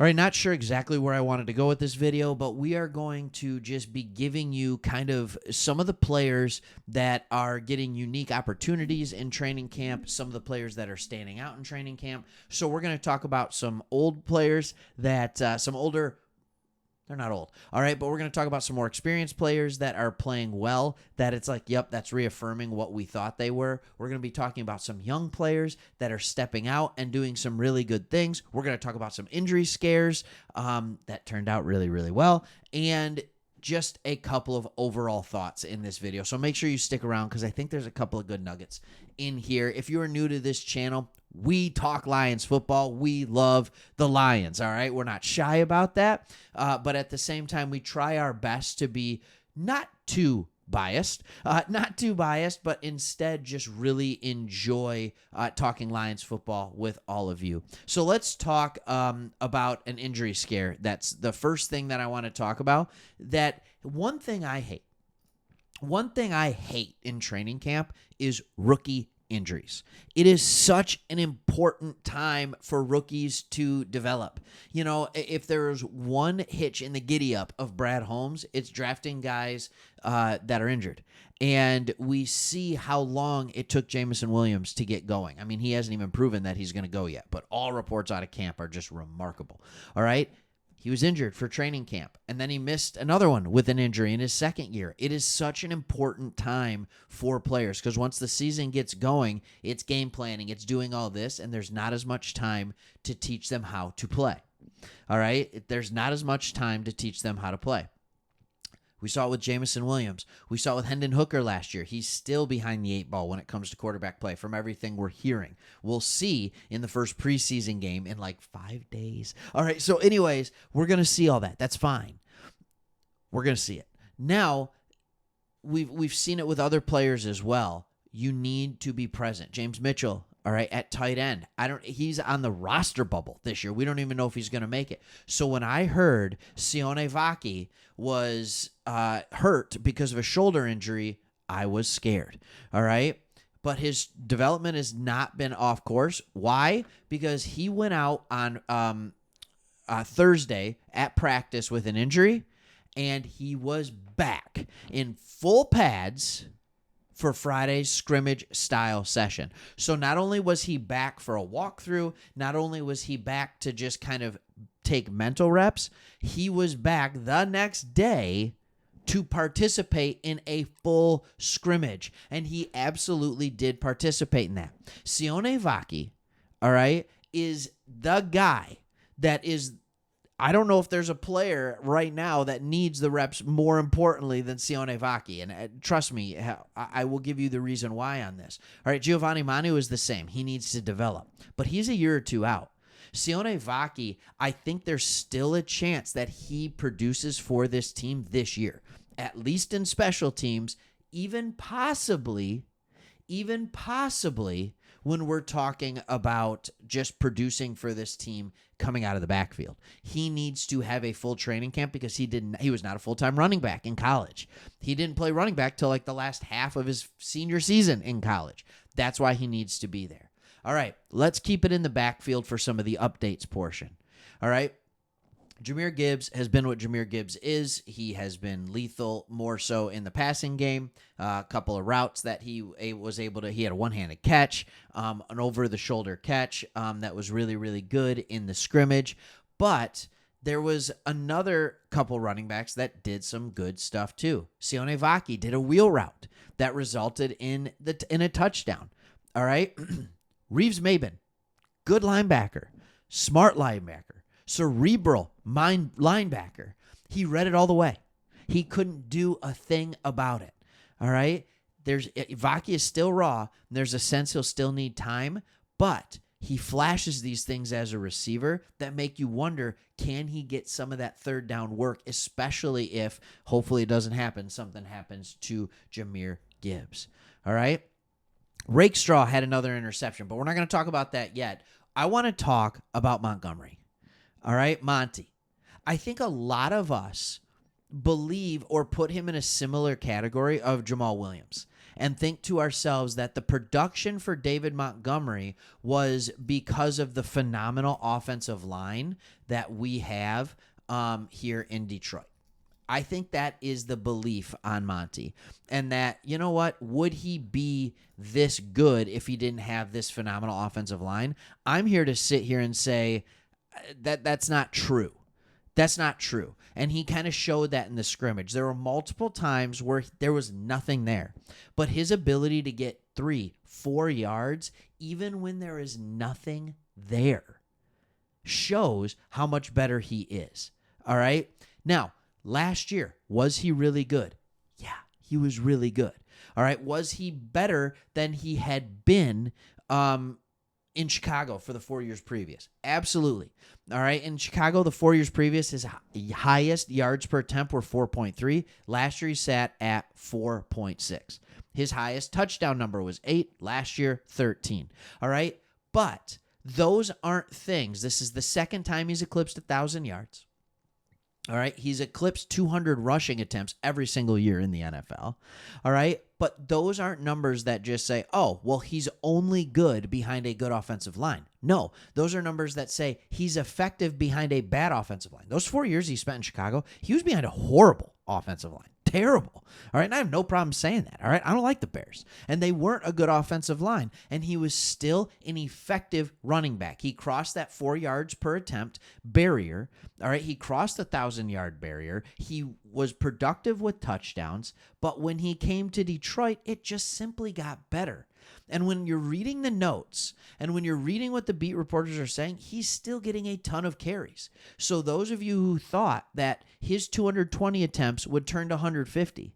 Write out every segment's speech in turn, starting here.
All right, not sure exactly where I wanted to go with this video, but we are going to just be giving you kind of some of the players that are getting unique opportunities in training camp, some of the players that are standing out in training camp. So we're going to talk about some old players that, some older, they're not old. All right, but we're going to talk about some more experienced players that are playing well, that it's like, yep, that's reaffirming what we thought they were. We're going to be talking about some young players that are stepping out and doing some really good things. We're going to talk about some injury scares that turned out really, really well, and just a couple of overall thoughts in this video. So make sure you stick around because I think there's a couple of good nuggets in here. If you are new to this channel, we talk Lions football. We love the Lions, all right? We're not shy about that, but at the same time, we try our best to be not too biased, but instead just really enjoy talking Lions football with all of you. So let's talk about an injury scare. That's the first thing that I want to talk about. That one thing I hate in training camp is rookie injuries. It is such an important time for rookies to develop. You know, if there's one hitch in the giddy up of Brad Holmes, it's drafting guys that are injured. And we see how long it took Jameson Williams to get going. I mean, he hasn't even proven that he's going to go yet, but all reports out of camp are just remarkable. All right. He was injured for training camp, and then he missed another one with an injury in his second year. It is such an important time for players because once the season gets going, it's game planning, it's doing all this, and there's not as much time to teach them how to play. All right? There's not as much time to teach them how to play. We saw it with Jameson Williams. We saw it with Hendon Hooker last year. He's still behind the 8 ball when it comes to quarterback play from everything we're hearing. We'll see in the first preseason game in like 5 days. All right, so anyways, we're going to see all that. That's fine. We're going to see it. Now, we've seen it with other players as well. You need to be present. James Mitchell, all right, at tight end. He's on the roster bubble this year. We don't even know if he's going to make it. So when I heard Sione Vaki was hurt because of a shoulder injury, I was scared. All right. But his development has not been off course. Why? Because he went out on Thursday at practice with an injury, and he was back in full pads for Friday's scrimmage style session. So not only was he back for a walkthrough, not only was he back to just kind of take mental reps, he was back the next day to participate in a full scrimmage. And he absolutely did participate in that. Sione Vaki, all right, is the guy that is, I don't know if there's a player right now that needs the reps more importantly than Sione Vaki. And trust me, I will give you the reason why on this. All right, Giovanni Manu is the same. He needs to develop. But he's a year or two out. Sione Vaki, I think there's still a chance that he produces for this team this year, at least in special teams, even possibly when we're talking about just producing for this team coming out of the backfield. He needs to have a full training camp because he was not a full-time running back in college. He didn't play running back till like the last half of his senior season in college. That's why he needs to be there. All right, let's keep it in the backfield for some of the updates portion. All right. Jahmyr Gibbs has been what Jahmyr Gibbs is. He has been lethal more so in the passing game. A couple of routes that he was able to, he had a one-handed catch, an over-the-shoulder catch that was really, really good in the scrimmage. But there was another couple running backs that did some good stuff too. Sione Vaki did a wheel route that resulted in a touchdown. All right. Reeves Maben, good linebacker, smart linebacker, cerebral linebacker. He read it all the way. He couldn't do a thing about it. All right? Vaki is still raw. There's a sense he'll still need time, but he flashes these things as a receiver that make you wonder, can he get some of that third down work, especially if, hopefully it doesn't happen, something happens to Jahmyr Gibbs. All right? Rakestraw had another interception, but we're not going to talk about that yet. I want to talk about Montgomery. All right, Monty. I think a lot of us believe or put him in a similar category of Jamal Williams. and think to ourselves that the production for David Montgomery was because of the phenomenal offensive line that we have here in Detroit. I think that is the belief on Monty. And that, you know what, would he be this good if he didn't have this phenomenal offensive line? I'm here to sit here and say that that's not true. That's not true. And he kind of showed that in the scrimmage. There were multiple times where there was nothing there. But his ability to get 3-4 yards, even when there is nothing there, shows how much better he is. All right? Now, last year, was he really good? Yeah, he was really good. All right, was he better than he had been in Chicago for the 4 years previous? Absolutely. All right, in Chicago, the 4 years previous, his highest yards per attempt were 4.3. Last year, he sat at 4.6. His highest touchdown number was 8. Last year, 13. All right, but those aren't things. This is the second time he's eclipsed 1,000 yards. All right, he's eclipsed 200 rushing attempts every single year in the NFL. All right, but those aren't numbers that just say, oh, well, he's only good behind a good offensive line. No, those are numbers that say he's effective behind a bad offensive line. Those 4 years he spent in Chicago, he was behind a horrible offensive line. Terrible. All right, and I have no problem saying that. All right, I don't like the Bears. And they weren't a good offensive line. And he was still an effective running back. He crossed that 4 yards per attempt barrier. All right, he crossed the 1,000-yard barrier. He was productive with touchdowns. But when he came to Detroit, it just simply got better. And when you're reading the notes and when you're reading what the beat reporters are saying, he's still getting a ton of carries. So those of you who thought that his 220 attempts would turn to 150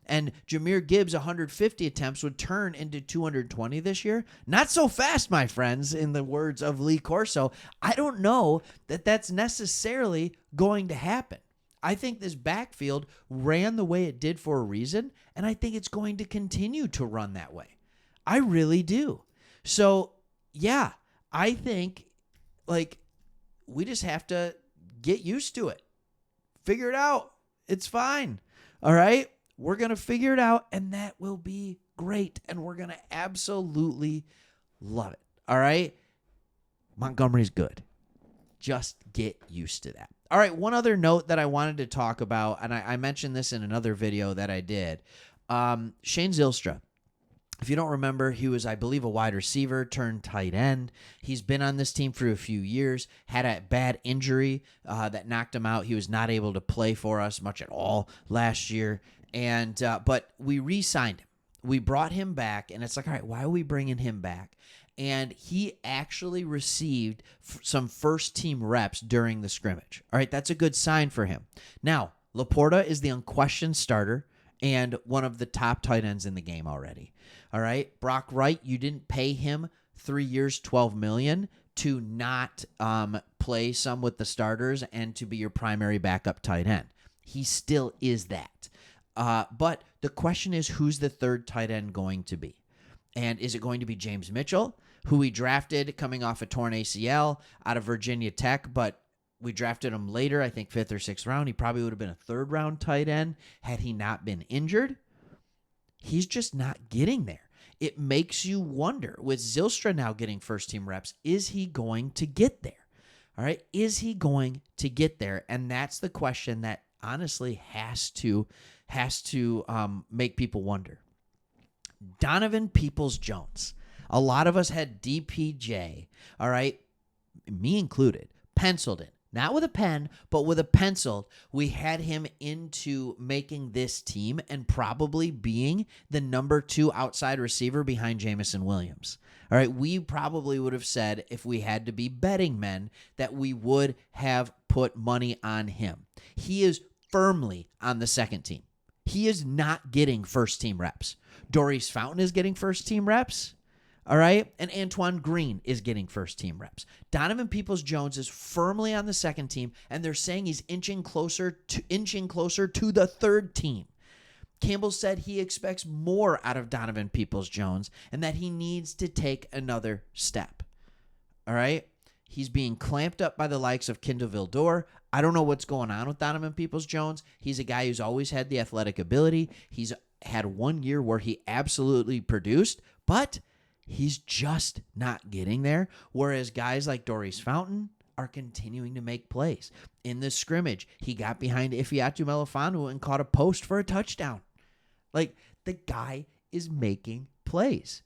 and Jahmyr Gibbs' 150 attempts would turn into 220 this year, not so fast, my friends, in the words of Lee Corso. I don't know that that's necessarily going to happen. I think this backfield ran the way it did for a reason, and I think it's going to continue to run that way. I really do. So, yeah, I think, we just have to get used to it. Figure it out. It's fine. All right? We're going to figure it out, and that will be great, and we're going to absolutely love it. All right? Montgomery's good. Just get used to that. All right, one other note that I wanted to talk about, and I mentioned this in another video that I did. Shane Zylstra. If you don't remember, he was, I believe, a wide receiver turned tight end. He's been on this team for a few years, had a bad injury that knocked him out. He was not able to play for us much at all last year. But we re-signed him. We brought him back, and it's like, all right, why are we bringing him back? And he actually received some first-team reps during the scrimmage. All right, that's a good sign for him. Now, Laporta is the unquestioned starter and one of the top tight ends in the game already. All right, Brock Wright, you didn't pay him 3 years, $12 million to not play some with the starters and to be your primary backup tight end. He still is that. But the question is, who's the third tight end going to be? And is it going to be James Mitchell, who we drafted coming off a torn ACL out of Virginia Tech, but we drafted him later, I think 5th or 6th round. He probably would have been a 3rd-round tight end had he not been injured. He's just not getting there. It makes you wonder, with Zylstra now getting first-team reps, is he going to get there? All right, is he going to get there? And that's the question that honestly has to make people wonder. Donovan Peoples-Jones. A lot of us had DPJ, all right, me included, penciled in. Not with a pen, but with a pencil. We had him into making this team and probably being the number 2 outside receiver behind Jamison Williams. All right, we probably would have said, if we had to be betting men, that we would have put money on him. He is firmly on the second team. He is not getting first-team reps. Doris Fountain is getting first-team reps. All right, and Antoine Green is getting first-team reps. Donovan Peoples-Jones is firmly on the second team, and they're saying he's inching closer to the third team. Campbell said he expects more out of Donovan Peoples-Jones and that he needs to take another step. All right, he's being clamped up by the likes of Kindle Vildor. I don't know what's going on with Donovan Peoples-Jones. He's a guy who's always had the athletic ability. He's had 1 year where he absolutely produced, but he's just not getting there. Whereas guys like Doris Fountain are continuing to make plays. In this scrimmage, he got behind Ifeatu Melifonwu and caught a post for a touchdown. Like, the guy is making plays.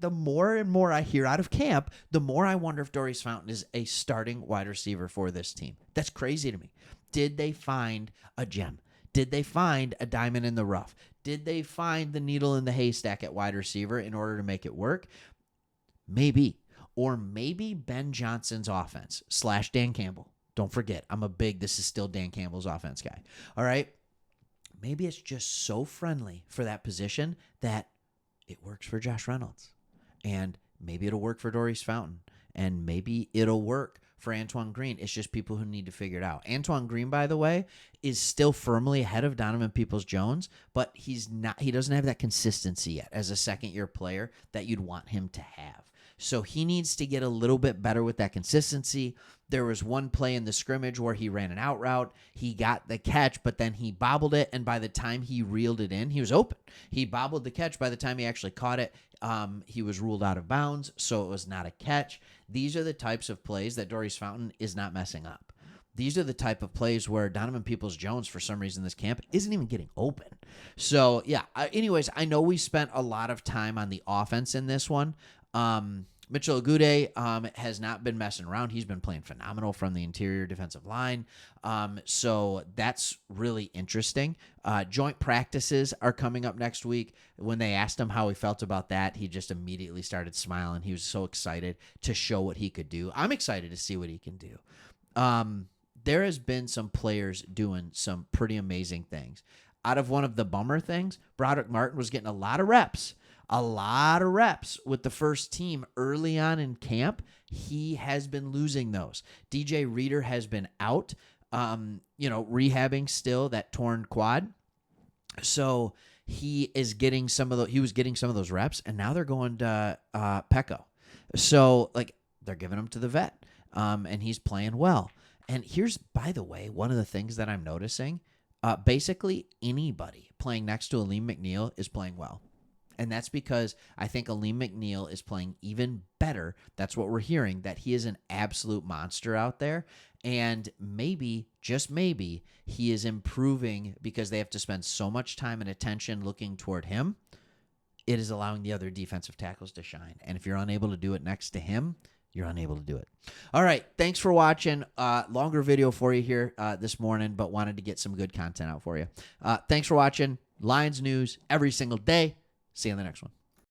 The more and more I hear out of camp, the more I wonder if Doris Fountain is a starting wide receiver for this team. That's crazy to me. Did they find a gem? Did they find a diamond in the rough? Did they find the needle in the haystack at wide receiver in order to make it work? Maybe. Or maybe Ben Johnson's offense / Dan Campbell. Don't forget, this is still Dan Campbell's offense guy. All right? Maybe it's just so friendly for that position that it works for Josh Reynolds. And maybe it'll work for Doris Fountain. And maybe it'll work for Antoine Green. It's just people who need to figure it out. Antoine Green, by the way, is still firmly ahead of Donovan Peoples-Jones, but he doesn't have that consistency yet as a second-year player that you'd want him to have. So he needs to get a little bit better with that consistency. There was one play in the scrimmage where he ran an out route. He got the catch, but then he bobbled it, and by the time he reeled it in, he was open. He bobbled the catch. By the time he actually caught it, he was ruled out of bounds, so it was not a catch. These are the types of plays that Doris Fountain is not messing up. These are the type of plays where Donovan Peoples-Jones, for some reason, this camp isn't even getting open. So, yeah. Anyways, I know we spent a lot of time on the offense in this one. Mitchell Agude has not been messing around. He's been playing phenomenal from the interior defensive line. So that's really interesting. Joint practices are coming up next week. When they asked him how he felt about that, he just immediately started smiling. He was so excited to show what he could do. I'm excited to see what he can do. There has been some players doing some pretty amazing things. Out of one of the bummer things, Broderick Martin was getting a lot of reps with the first team early on in camp. He has been losing those. DJ Reader has been out, rehabbing still that torn quad. So he was getting some of those reps, and now they're going to Pecco. So they're giving him to the vet, and he's playing well. And here's, by the way, one of the things that I'm noticing. Basically anybody playing next to Aleem McNeil is playing well. And that's because I think Aleem McNeil is playing even better. That's what we're hearing, that he is an absolute monster out there. And maybe, just maybe, he is improving because they have to spend so much time and attention looking toward him. It is allowing the other defensive tackles to shine. And if you're unable to do it next to him, you're unable to do it. All right. Thanks for watching. Longer video for you here this morning, but wanted to get some good content out for you. Thanks for watching. Lions news every single day. See you on the next one.